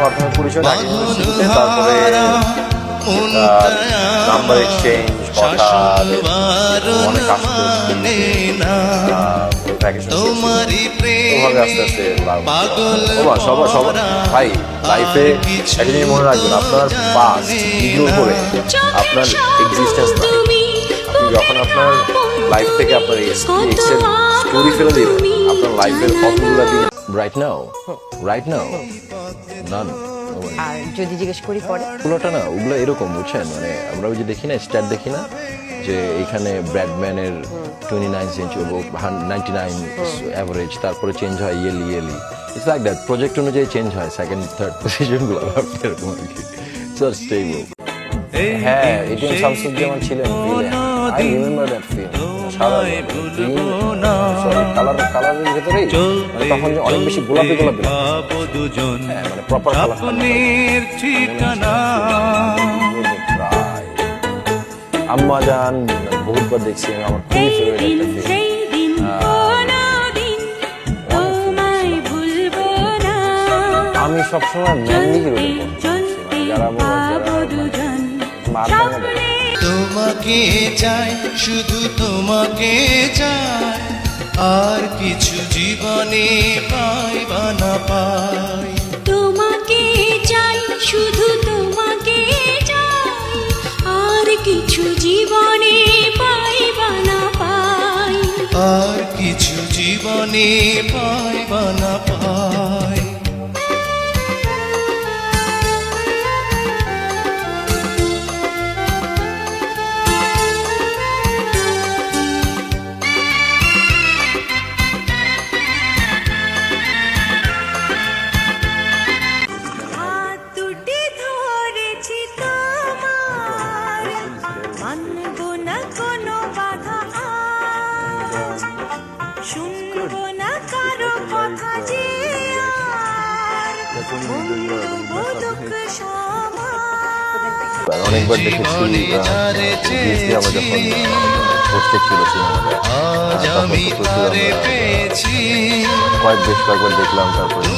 অনলাইনের মাধ্যমে পরিচয় আগে শুরুতে, তারপরে নাম্বার এক্সচেঞ্জ, কথা অনেক আসতো, ওভাবে আস্তে আস্তে সবার ভাই লাইফে একটা জিনিস মনে রাখবেন, আপনার পাস্ট ইগনোর করে আপনার এক্সিস্টেন্স না। আপনি যখন আপনার লাইফ থেকে আপনার এক্সের স্টোরি ফেলে দিবেন, আপনার লাইফের কতগুলো দিন রাইট নাও নান। আর যদি জিজ্ঞেস করি পরে ওগুলোটা না, ওগুলো এরকম বুঝছেন, মানে আমরা ওই যে দেখি না, স্ট্যাট দেখি না যে এখানে ব্র্যাডম্যানের 29 সেঞ্চুরি 99 অ্যাভারেজ, তারপরে চেঞ্জ হয় yearly it's like that, project অনুযায়ী চেঞ্জ হয় সেকেন্ড থার্ড পজিশনগুলো এরকম আর কি, সো স্টেবল। হ্যাঁ, এটিএম শামসুজ্জামান ছিলেন villain, I remember that film. সাদা কালারের ভেতরেই মানে তখন যে অনেক বেশি গোলাপি হ্যাঁ, মানে প্রপার কালার। আম্মা জান বহুতবার দেখছি আমি, আমার খুবই ফেভারিট একটা ফিল্ম। আমি সবসময় ম্যানলি হিরো যারা তোমাকে চাই, শুধু তোমাকে চাই, আর কিছু জীবনে পাইবা না পাই। তোমাকে চাই, শুধু তোমাকে চাই, আর কিছু জীবনে পাইবা না পাই, আর কিছু জীবনে পাইবা না পাই। অনেকবার দেখেছি আমরা যখন পোস্টে ছিল সিনেমাটা, বেশ কয়েকবার দেখলাম, তারপরে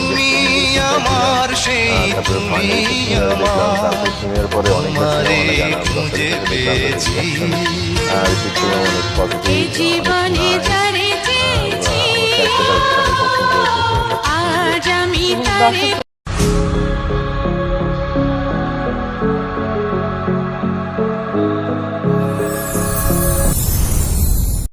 দেখলাম, তারপরে সিনেমার পরে অনেকবার দেখলাম, অনেক পজিটিভ।